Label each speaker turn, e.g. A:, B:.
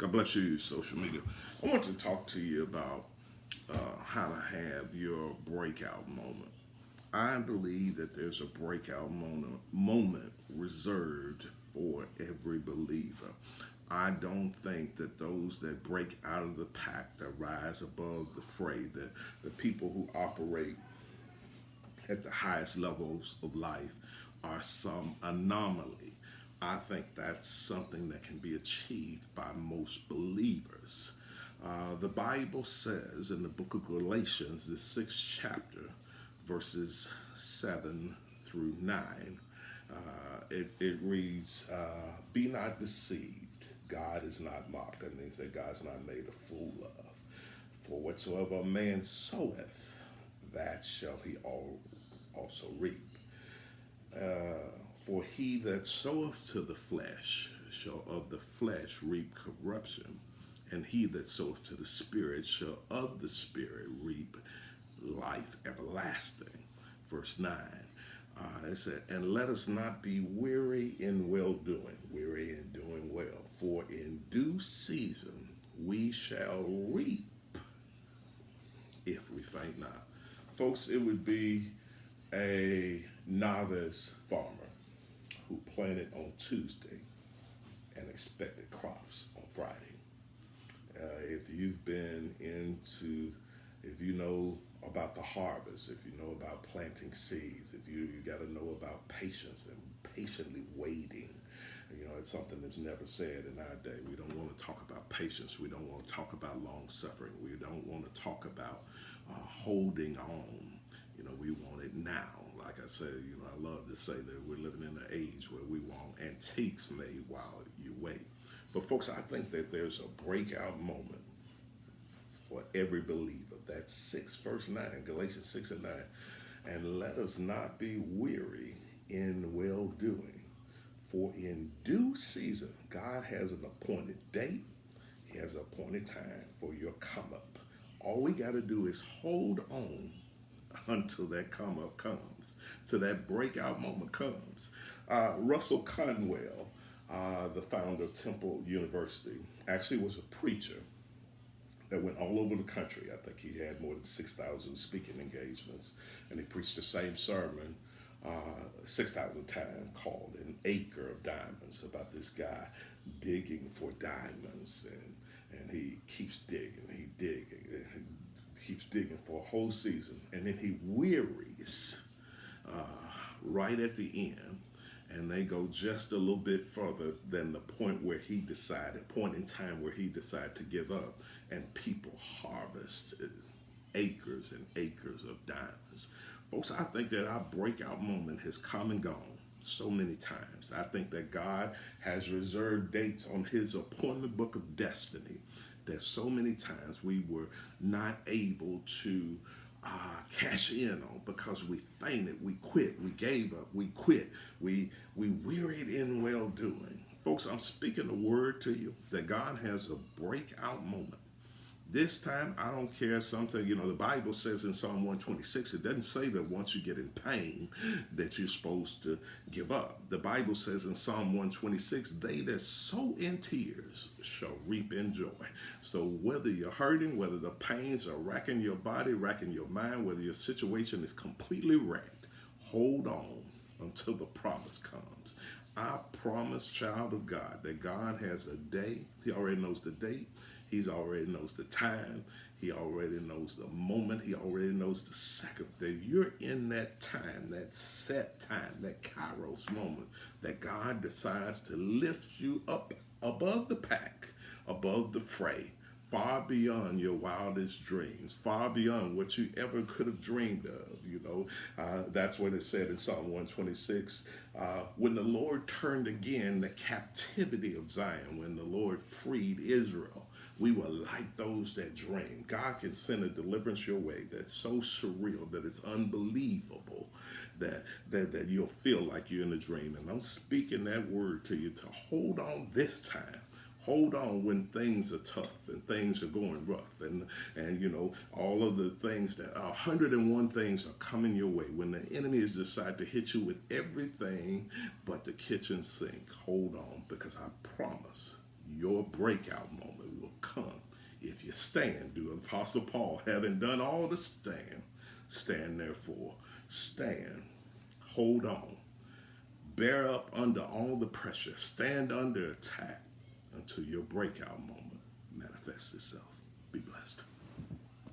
A: God bless you, social media. I want to talk to you about how to have your breakout moment. I believe that there's a breakout moment reserved for every believer. I don't think that those that break out of the pack, that rise above the fray, the people who operate at the highest levels of life are some anomaly. I think that's something that can be achieved by most believers. The Bible says in the book of Galatians, the sixth chapter, verses 7 through 9, it reads, Be not deceived. God is not mocked. That means that God's not made a fool of. For whatsoever a man soweth, that shall he also reap. For he that soweth to the flesh shall of the flesh reap corruption, and he that soweth to the Spirit shall of the Spirit reap life everlasting. Verse 9. It said, And let us not be weary in well doing, weary in doing well, for in due season we shall reap if we faint not. Folks, it would be a novice farmer who planted on Tuesday and expected crops on Friday. If you've been into, if you know about the harvest, if you know about planting seeds, if you got to know about patience and patiently waiting. You know, it's something that's never said in our day. We don't want to talk about patience. We don't want to talk about long suffering. We don't want to talk about holding on. You know, we want it now. Like I said, you know, I love to say that we're living in an age where we want antiques made while you wait. But folks, I think that there's a breakout moment for every believer. That's 6 verse 9, Galatians 6 and 9. And let us not be weary in well doing, for in due season, God has an appointed date. He has an appointed time for your come up. All we got to do is hold on until that come up comes, till that breakout moment comes. Russell Conwell, the founder of Temple University, actually was a preacher that went all over the country. I think he had more than 6,000 speaking engagements, and he preached the same sermon 6,000 times, called An Acre of Diamonds, about this guy digging for diamonds, and he keeps digging, he keeps digging for a whole season, and then he wearies right at the end, and they go just a little bit further than the point where he decided, point in time where he decided to give up, and people harvest acres and acres of diamonds. Folks, I think that our breakout moment has come and gone so many times. I think that God has reserved dates on his appointment book of destiny that so many times we were not able to cash in on because we fainted, we quit, we gave up, we quit, we wearied in well doing. Folks, I'm speaking a word to you that God has a breakout moment. This time, I don't care something, you know, the Bible says in Psalm 126, it doesn't say that once you get in pain that you're supposed to give up. The Bible says in Psalm 126, they that sow in tears shall reap in joy. So whether you're hurting, whether the pains are racking your body, racking your mind, whether your situation is completely wrecked, hold on until the promise comes. I promise, child of God, that God has a day. He already knows the date. He already knows the time. He already knows the moment. He already knows the second that you're in that time, that set time, that kairos moment that God decides to lift you up above the pack, above the fray, far beyond your wildest dreams, far beyond what you ever could have dreamed of. You know, that's what it said in Psalm 126. When the Lord turned again the captivity of Zion, when the Lord freed Israel, we were like those that dream. God can send a deliverance your way that's so surreal that it's unbelievable that you'll feel like you're in a dream. And I'm speaking that word to you to hold on this time. Hold on when things are tough and things are going rough, and you know, all of the things that 101 things are coming your way. When the enemy has decided to hit you with everything but the kitchen sink, hold on, because I promise your breakout moment Stand. Do Apostle Paul, having done all to stand, stand therefore. Stand. Hold on. Bear up under all the pressure. Stand under attack until your breakout moment manifests itself. Be blessed.